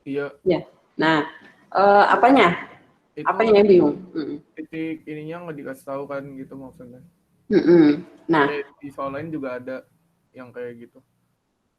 Iya. Ya. Nah, apanya? Itu Apanya yang bingung? titik ininya nggak dikasih tahu kan gitu maksudnya. Nah, Kayak di soal lain juga ada yang kayak gitu.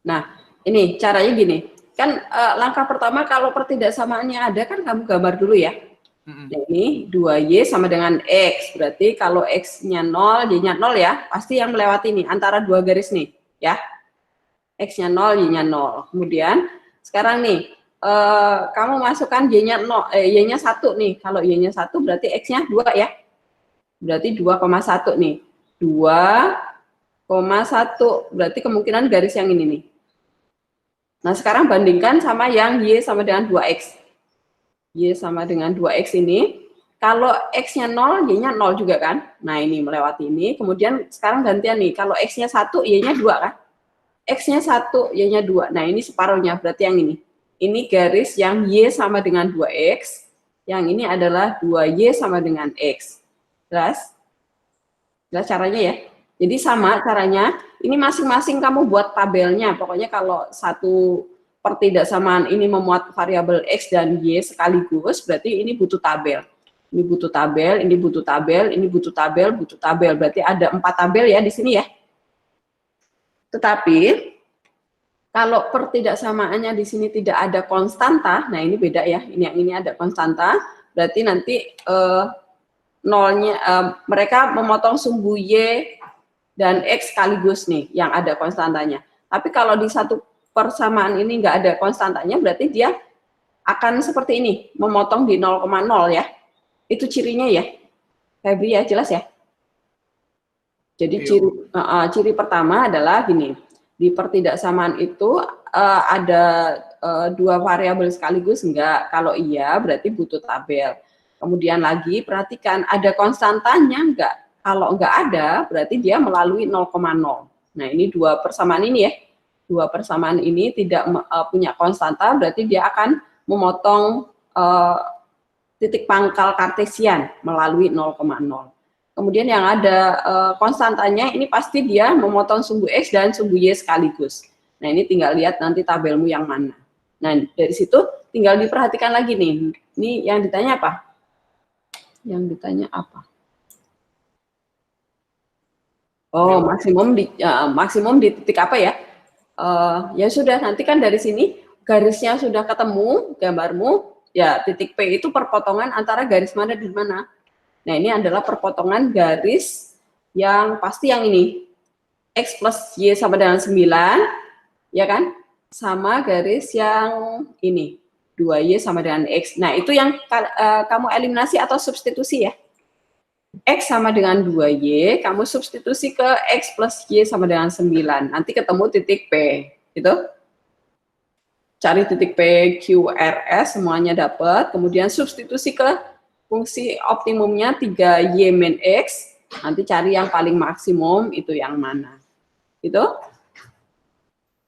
Nah, ini caranya gini. Kan langkah pertama kalau pertidaksamaannya ada kan kamu gambar dulu ya. Mm-mm. Nah, ini 2Y sama dengan X. Berarti kalau X-nya 0, Y-nya 0 ya. Pasti yang melewati nih, antara dua garis nih. Ya, X-nya 0, Y-nya 0. Kemudian, sekarang nih, kamu masukkan Y-nya 0, Y-nya 1 nih. Kalau Y-nya 1 berarti X-nya 2 ya. Berarti 2,1 nih. 2,1. Berarti kemungkinan garis yang ini nih. Nah, sekarang bandingkan sama yang Y sama dengan 2X. Y sama dengan 2X ini, kalau X-nya 0, Y-nya 0 juga kan? Nah, ini melewati ini. Kemudian sekarang gantian nih, kalau X-nya 1, Y-nya 2 kan? X-nya 1, Y-nya 2. Nah, ini separuhnya, berarti yang ini. Ini garis yang Y sama dengan 2X, yang ini adalah 2Y sama dengan X. Jelas? Jelas caranya ya? Jadi sama caranya, ini masing-masing kamu buat tabelnya. Pokoknya kalau satu pertidaksamaan ini memuat variabel X dan Y sekaligus, berarti ini butuh tabel. Ini butuh tabel, ini butuh tabel, ini butuh tabel, butuh tabel. Berarti ada 4 tabel ya di sini ya. Tetapi, kalau pertidaksamaannya di sini tidak ada konstanta, nah ini beda ya, ini yang ini ada konstanta, berarti nanti nolnya, mereka memotong sumbu Y dan X sekaligus nih yang ada konstantanya. Tapi kalau di satu persamaan ini nggak ada konstantanya, berarti dia akan seperti ini, memotong di 0,0 ya. Itu cirinya ya. Febri ya, jelas ya? Jadi Iya, Bu. ciri pertama adalah gini, di pertidaksamaan itu ada dua variabel sekaligus enggak? Kalau iya berarti butuh tabel. Kemudian lagi perhatikan ada konstantanya enggak? Kalau enggak ada berarti dia melalui 0,0. Nah, ini dua persamaan ini ya. Dua persamaan ini tidak punya konstanta berarti dia akan memotong titik pangkal kartesian melalui 0,0. Kemudian yang ada konstantanya ini pasti dia memotong sumbu X dan sumbu Y sekaligus. Nah, ini tinggal lihat nanti tabelmu yang mana. Nah, dari situ tinggal diperhatikan lagi nih. Ini yang ditanya apa? Yang ditanya apa? Oh, Iya, maksimum di titik apa ya? Ya sudah, nanti kan dari sini garisnya sudah ketemu, gambarmu, ya titik P itu perpotongan antara garis mana dan mana. Nah, ini adalah perpotongan garis yang pasti yang ini. X plus Y sama dengan 9, ya kan? Sama garis yang ini. 2Y sama dengan X. Nah, itu yang kamu eliminasi atau substitusi ya. X sama dengan 2Y, kamu substitusi ke X plus Y sama dengan 9. Nanti ketemu titik P. Gitu. Cari titik P, Q, R, S, semuanya dapat. Kemudian substitusi ke fungsi optimumnya 3Y min X. Nanti cari yang paling maksimum itu yang mana. Itu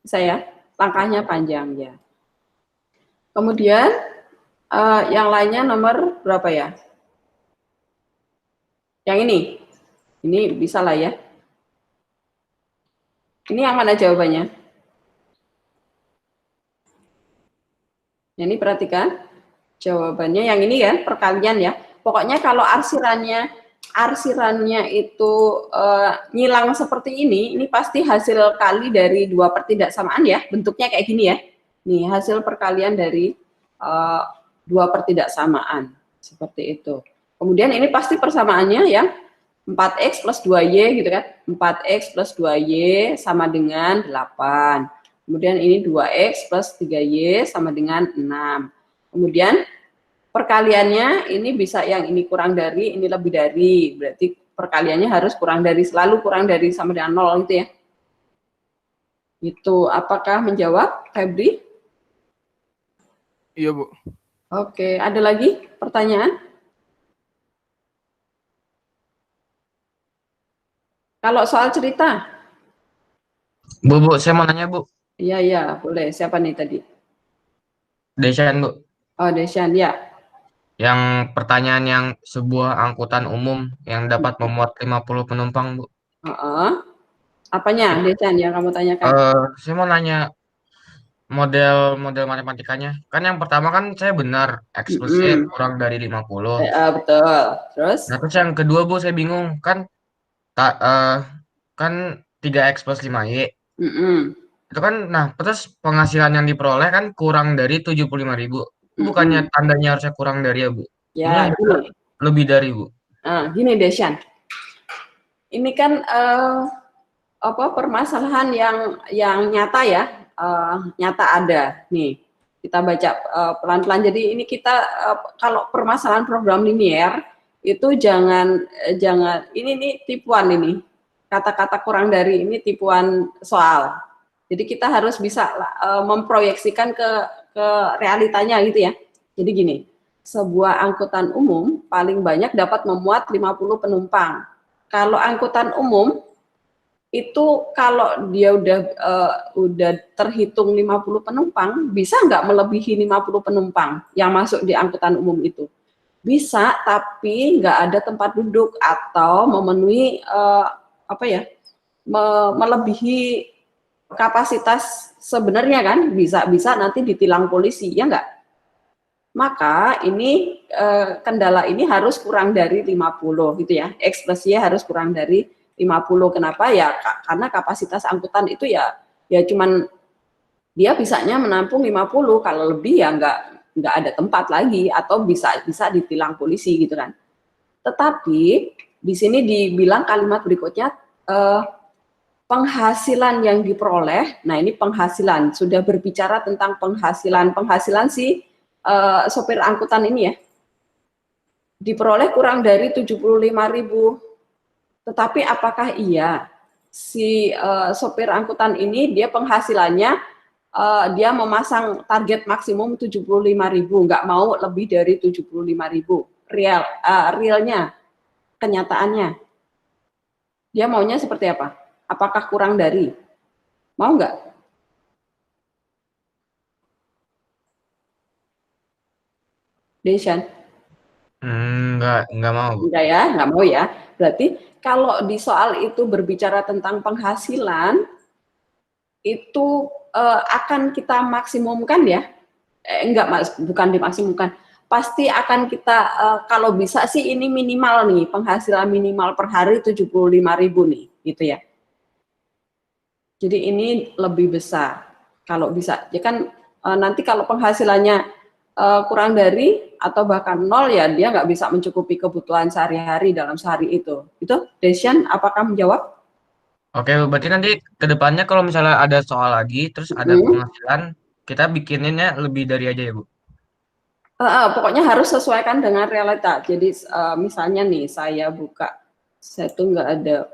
saya langkahnya panjang ya. Kemudian yang lainnya nomor berapa ya? Yang ini bisa lah ya. Ini yang mana jawabannya? Ini perhatikan jawabannya yang ini ya, perkalian ya. Pokoknya kalau arsirannya itu nyilang seperti ini pasti hasil kali dari dua pertidaksamaan ya, bentuknya kayak gini ya. Nih, hasil perkalian dari dua pertidaksamaan seperti itu. Kemudian ini pasti persamaannya yang 4x plus 2y gitu kan. 4x plus 2y sama dengan 8. Kemudian ini 2x plus 3y sama dengan 6. Kemudian perkaliannya ini bisa yang ini kurang dari, ini lebih dari. Berarti perkaliannya harus kurang dari, selalu kurang dari sama dengan 0 gitu ya. Itu apakah menjawab, Febri? Iya, Bu. Oke, ada lagi pertanyaan? Kalau soal cerita, Bu, saya mau nanya, Bu. iya, boleh. Siapa nih tadi? Desain, Bu. Oh, Desyan, ya. Yang pertanyaan yang sebuah angkutan umum yang dapat memuat 50 penumpang, Bu. Apanya, Itu, Desyan, yang kamu tanyakan? saya mau nanya, model matematikanya. Kan yang pertama kan saya benar, X plus Y Mm-mm. kurang dari 50. Betul. Terus? Nah, terus yang kedua Bu, saya bingung. Ta- eh, kan 3X plus 5Y. Mm-mm. Itu kan, nah, terus penghasilan yang diperoleh kan kurang dari 75.000. Itu bukannya Mm-mm. tandanya harusnya kurang dari ya, Bu? Ini yang Ya, benar gini. lebih dari, Bu. Gini Desyan. Ini kan apa permasalahan yang nyata ya, nyata ada. Nih, kita baca pelan-pelan. Jadi ini kita kalau permasalahan program linier itu jangan ini nih tipuan ini. Kata-kata kurang dari ini tipuan soal. Jadi kita harus bisa memproyeksikan ke realitanya gitu ya. Jadi gini, sebuah angkutan umum paling banyak dapat memuat 50 penumpang. Kalau angkutan umum itu kalau dia udah terhitung 50 penumpang, bisa nggak melebihi 50 penumpang yang masuk di angkutan umum itu? Bisa, tapi nggak ada tempat duduk atau memenuhi apa ya, melebihi kapasitas sebenarnya kan, bisa nanti ditilang polisi, ya nggak? Maka ini kendala ini harus kurang dari 50 gitu ya. Ekspresinya harus kurang dari 50. Kenapa ya? Karena kapasitas angkutan itu ya cuman dia bisanya menampung 50, kalau lebih ya nggak ada tempat lagi atau bisa ditilang polisi gitu kan. Tetapi di sini dibilang kalimat berikutnya penghasilan yang diperoleh. Nah, ini penghasilan, sudah berbicara tentang penghasilan si sopir angkutan ini ya, diperoleh kurang dari 75.000. Tetapi apakah iya si sopir angkutan ini dia penghasilannya dia memasang target maksimum 75.000, nggak mau lebih dari 75.000. Realnya, kenyataannya, dia maunya seperti apa? Apakah kurang dari? Mau nggak? Desyan? Enggak mau, Bu. Enggak ya, nggak mau ya. Berarti kalau di soal itu berbicara tentang penghasilan, itu akan kita maksimumkan ya. Enggak, Mas, bukan dimaksimumkan. Pasti akan kita, kalau bisa sih ini minimal nih, penghasilan minimal per hari 75.000 nih, gitu ya. Jadi ini lebih besar kalau bisa. Ya kan nanti kalau penghasilannya kurang dari atau bahkan nol ya dia nggak bisa mencukupi kebutuhan sehari-hari dalam sehari itu. Itu Desyan, apakah menjawab? Oke, Bu. Berarti nanti ke depannya kalau misalnya ada soal lagi, terus ada Hmm. penghasilan, kita bikininnya lebih dari aja ya, Bu. Pokoknya harus sesuaikan dengan realita. Jadi misalnya nih saya tuh nggak ada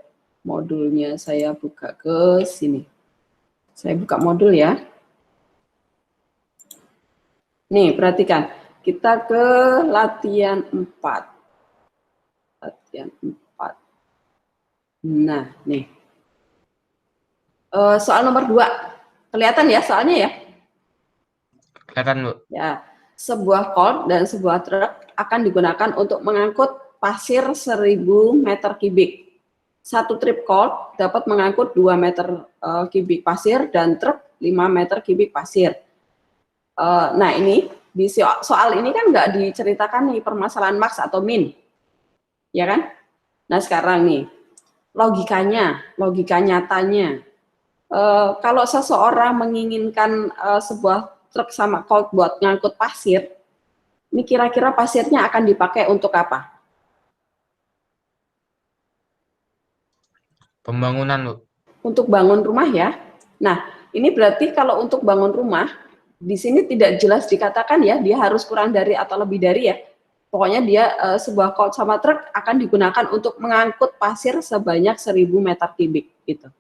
modulnya, saya buka ke sini. Saya buka modul ya. Nih, perhatikan. Kita ke latihan 4. Latihan 4. Nah, nih. Soal nomor 2. Kelihatan ya soalnya ya? Kelihatan, Bu. Ya. Sebuah colt dan sebuah truk akan digunakan untuk mengangkut pasir 1.000 meter kubik. Satu trip colt dapat mengangkut 2 meter kubik pasir dan truk 5 meter kubik pasir. Nah, ini di soal ini kan nggak diceritakan nih permasalahan max atau min, ya kan? Nah, sekarang nih logika nyatanya, kalau seseorang menginginkan sebuah truk sama colt buat ngangkut pasir, ini kira-kira pasirnya akan dipakai untuk apa? Pembangunan, Bu. Untuk bangun rumah ya. Nah, ini berarti kalau untuk bangun rumah, di sini tidak jelas dikatakan ya, dia harus kurang dari atau lebih dari ya. Pokoknya dia sebuah colt sama truk akan digunakan untuk mengangkut pasir sebanyak 1.000 meter kubik gitu.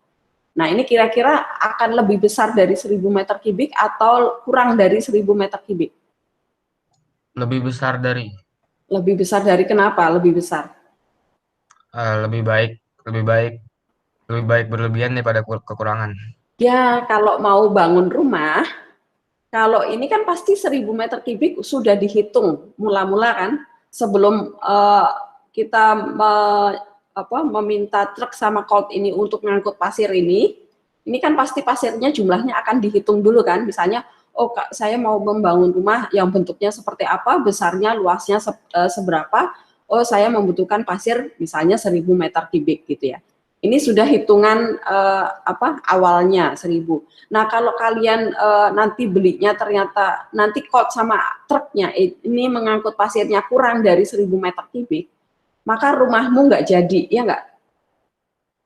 Nah, ini kira-kira akan lebih besar dari 1.000 meter kubik atau kurang dari 1.000 meter kubik? Lebih besar dari. Lebih besar dari kenapa? Lebih besar. Lebih baik, lebih baik, lebih baik berlebihan daripada kekurangan. Ya, kalau mau bangun rumah, kalau ini kan pasti 1.000 meter kubik sudah dihitung mula-mula kan, sebelum kita meminta truk sama colt ini untuk ngangkut pasir ini, ini kan pasti pasirnya jumlahnya akan dihitung dulu kan, misalnya, oh Kak, saya mau membangun rumah yang bentuknya seperti apa, besarnya, luasnya seberapa, oh saya membutuhkan pasir misalnya 1000 meter kubik gitu ya. Ini sudah hitungan awalnya 1000. Nah kalau kalian nanti belinya ternyata nanti cost sama truknya ini mengangkut pasirnya kurang dari 1000 meter kubik, maka rumahmu nggak jadi, ya nggak?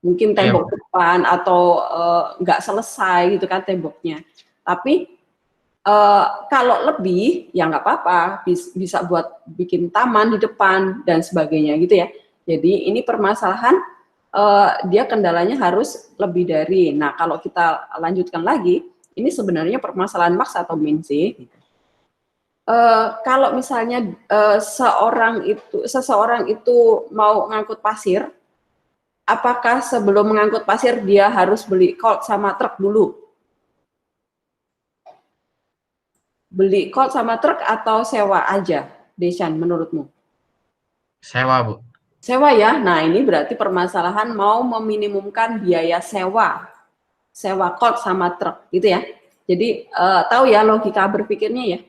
Mungkin tembok depan atau nggak selesai gitu kan temboknya. Tapi kalau lebih ya nggak apa-apa, bisa buat bikin taman di depan dan sebagainya gitu ya. Jadi ini permasalahan dia kendalanya harus lebih dari. Nah kalau kita lanjutkan lagi, ini sebenarnya permasalahan max atau min sih. Kalau misalnya seseorang itu mau ngangkut pasir, apakah sebelum mengangkut pasir dia harus beli colt sama truk dulu? Beli colt sama truk atau sewa aja, Desyan, menurutmu? Sewa, Bu. Sewa ya. Nah ini berarti permasalahan mau meminimumkan biaya sewa colt sama truk gitu ya. Jadi tahu ya logika berpikirnya ya.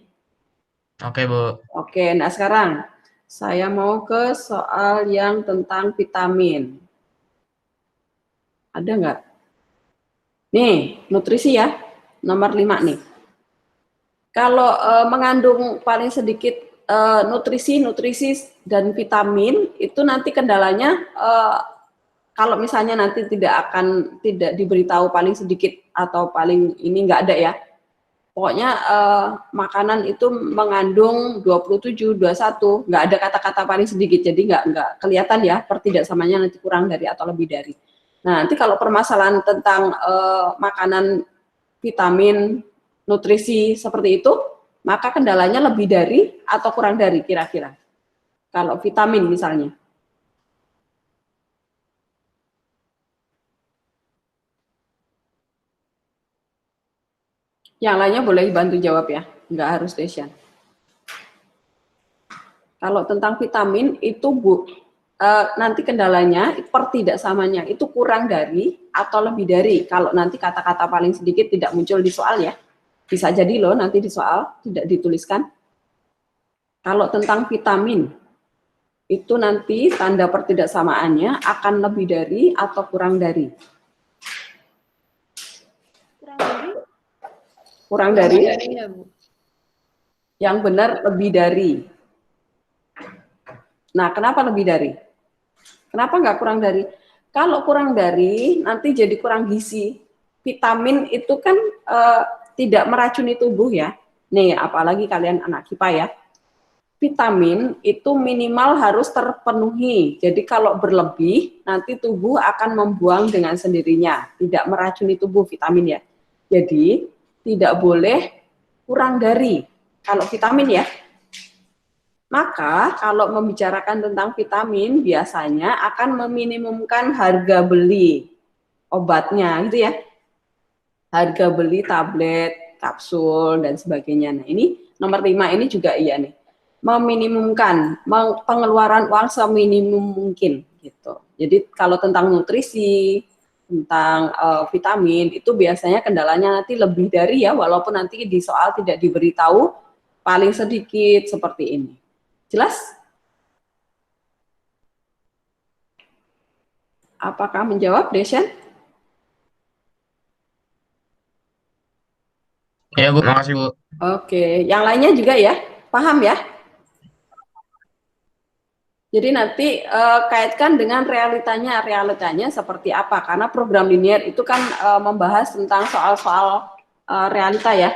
Oke, Bu. Oke, nah sekarang saya mau ke soal yang tentang vitamin. Ada nggak? Nih, nutrisi ya, nomor 5 nih. Kalau mengandung paling sedikit nutrisi dan vitamin, itu nanti kendalanya kalau misalnya nanti tidak diberitahu paling sedikit atau paling ini nggak ada ya. Pokoknya makanan itu mengandung 27, 21, nggak ada kata-kata paling sedikit, jadi nggak kelihatan ya pertidaksamanya nanti kurang dari atau lebih dari. Nah nanti kalau permasalahan tentang makanan, vitamin, nutrisi seperti itu, maka kendalanya lebih dari atau kurang dari kira-kira. Kalau vitamin misalnya. Yang lainnya boleh bantu jawab ya, nggak harus Desyan. Kalau tentang vitamin itu Bu, nanti kendalanya pertidaksamanya itu kurang dari atau lebih dari. Kalau nanti kata-kata paling sedikit tidak muncul di soal ya. Bisa jadi loh nanti di soal tidak dituliskan. Kalau tentang vitamin, itu nanti tanda pertidaksamaannya akan lebih dari atau kurang dari. Kurang dari ya, Bu. Yang benar lebih dari. Nah, kenapa lebih dari? Kenapa nggak kurang dari? Kalau kurang dari, nanti jadi kurang gizi. Vitamin itu kan tidak meracuni tubuh ya. Nih, apalagi kalian anak KIPA ya. Vitamin itu minimal harus terpenuhi. Jadi kalau berlebih, nanti tubuh akan membuang dengan sendirinya. Tidak meracuni tubuh vitamin ya. Jadi, tidak boleh kurang dari. Kalau vitamin ya. Maka kalau membicarakan tentang vitamin biasanya akan meminimumkan harga beli obatnya gitu ya. Harga beli tablet, kapsul dan sebagainya. Nah, ini nomor 5 ini juga iya nih. Meminimumkan pengeluaran uang seminimum mungkin gitu. Jadi kalau tentang nutrisi, tentang vitamin itu biasanya kendalanya nanti lebih dari ya, walaupun nanti di soal tidak diberitahu paling sedikit seperti ini. Jelas? Apakah menjawab, Desyan? Iya, Bu. Makasih, Bu. Oke, yang lainnya juga ya, paham ya? Jadi nanti kaitkan dengan realitanya seperti apa? Karena program linear itu kan membahas tentang soal-soal realita ya.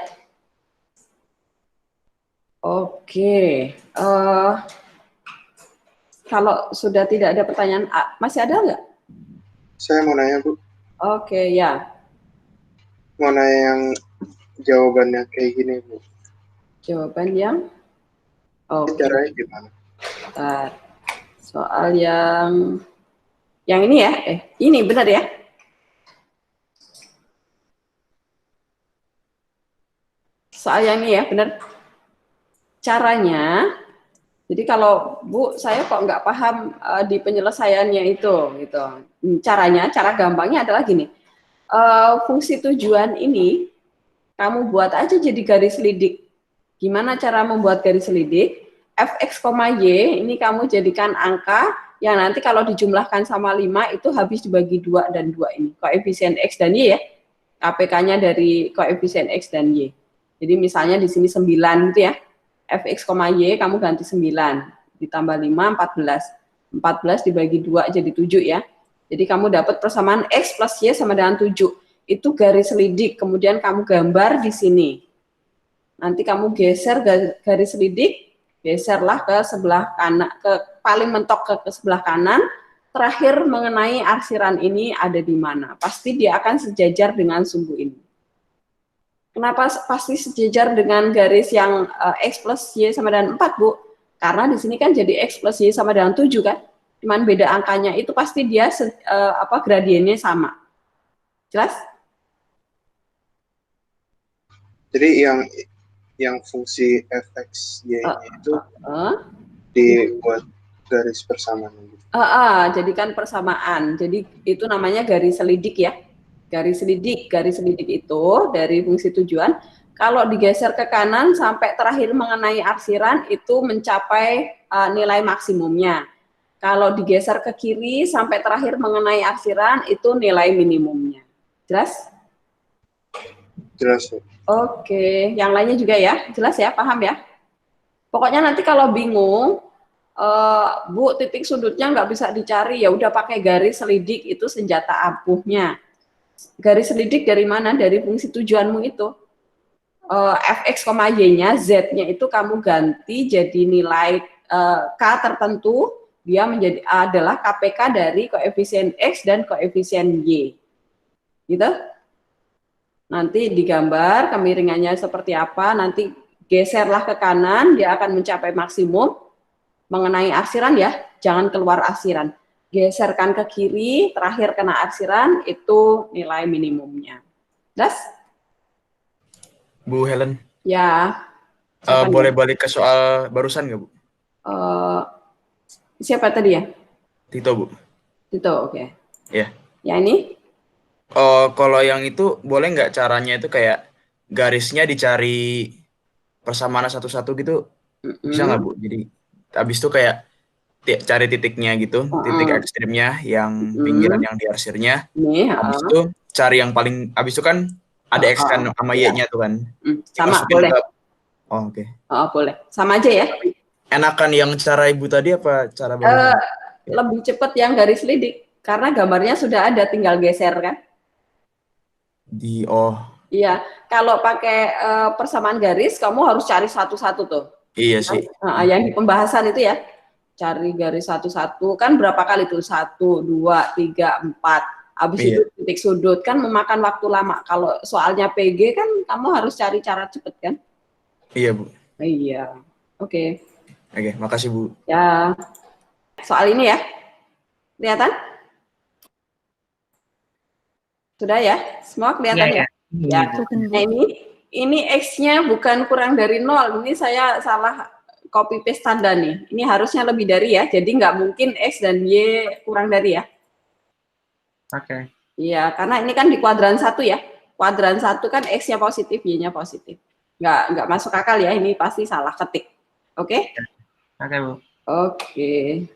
Oke, kalau sudah tidak ada pertanyaan, masih ada nggak? Saya mau nanya, Bu. Oke, ya. Mau nanya yang jawabannya kayak gini, Bu. Jawaban yang? Oke. Caranya gimana? Bentar. Soal yang ini ya? Ini benar ya? Soal yang ini ya, benar. Caranya, jadi kalau Bu, saya kok nggak paham di penyelesaiannya itu, gitu. Caranya, cara gampangnya adalah gini. Fungsi tujuan ini kamu buat aja jadi garis lidik. Gimana cara membuat garis lidik? Fx, Y ini kamu jadikan angka yang nanti kalau dijumlahkan sama 5 itu habis dibagi 2 dan 2 ini. Koefisien X dan Y ya. KPK-nya dari koefisien X dan Y. Jadi misalnya di sini 9 gitu ya. Fx, Y kamu ganti 9. Ditambah 5, 14. 14 dibagi 2 jadi 7 ya. Jadi kamu dapat persamaan X plus Y sama dengan 7. Itu garis lidik, kemudian kamu gambar di sini. Nanti kamu geser garis lidik, geserlah ke sebelah kanan, ke paling mentok ke sebelah kanan, terakhir mengenai arsiran ini ada di mana. Pasti dia akan sejajar dengan sumbu ini. Kenapa pasti sejajar dengan garis yang X plus Y sama dengan 4, Bu? Karena di sini kan jadi X plus Y sama dengan 7 kan? Cuman beda angkanya, itu pasti dia gradiennya sama. Jelas? Jadi yang fungsi fx y itu dibuat garis persamaan gitu. Jadikan persamaan. Jadi itu namanya garis selidik ya. Garis selidik itu dari fungsi tujuan. Kalau digeser ke kanan sampai terakhir mengenai arsiran itu mencapai nilai maksimumnya. Kalau digeser ke kiri sampai terakhir mengenai arsiran itu nilai minimumnya. Jelas? Jelas. Oke, yang lainnya juga ya, jelas ya, paham ya? Pokoknya nanti kalau bingung, Bu, titik sudutnya nggak bisa dicari, ya udah pakai garis selidik, itu senjata ampuhnya. Garis selidik dari mana? Dari fungsi tujuanmu itu. Fx, Y-nya, Z-nya itu kamu ganti jadi nilai K tertentu, dia adalah KPK dari koefisien X dan koefisien Y. Gitu? Nanti digambar kemiringannya seperti apa, nanti geserlah ke kanan, dia akan mencapai maksimum. Mengenai arsiran ya, jangan keluar arsiran. Geserkan ke kiri, terakhir kena arsiran, itu nilai minimumnya. Jelas? Bu Helen? Ya. Boleh balik ke soal barusan nggak, Bu? Siapa tadi ya? Tito, Bu. Tito, oke. Ya. Ya ini? Kalau yang itu boleh nggak caranya itu kayak garisnya dicari persamaan satu-satu gitu, bisa nggak, Bu? Jadi habis itu kayak cari titiknya gitu, titik ekstrimnya yang pinggiran yang diarsirnya. Habis itu cari yang paling, habis itu kan ada X kan sama Y-nya tuh kan. Sama, boleh. Oke. Boleh. Sama aja ya. Enakan yang cara Ibu tadi apa cara lebih cepat yang garis lidik karena gambarnya sudah ada, tinggal geser kan. Iya, kalau pakai persamaan garis kamu harus cari satu-satu tuh. Iya sih. Yang di pembahasan itu ya, cari garis satu-satu kan berapa kali tuh? 1, 2, 3, 4. Habis itu titik sudut kan memakan waktu lama. Kalau soalnya PG kan kamu harus cari cara cepet kan? Iya, Bu. Iya. Oke. Oke, makasih, Bu. Ya. Soal ini ya. Kelihatan? Sudah ya? Semua kelihatan ya? Ya. Nah, ini X-nya bukan kurang dari 0. Ini saya salah copy paste tanda nih. Ini harusnya lebih dari ya. Jadi nggak mungkin X dan Y kurang dari ya. Oke. Iya, karena ini kan di kuadran 1 ya. Kuadran 1 kan X-nya positif, Y-nya positif. Nggak masuk akal ya, ini pasti salah ketik. Oke? Oke, Bu. Oke.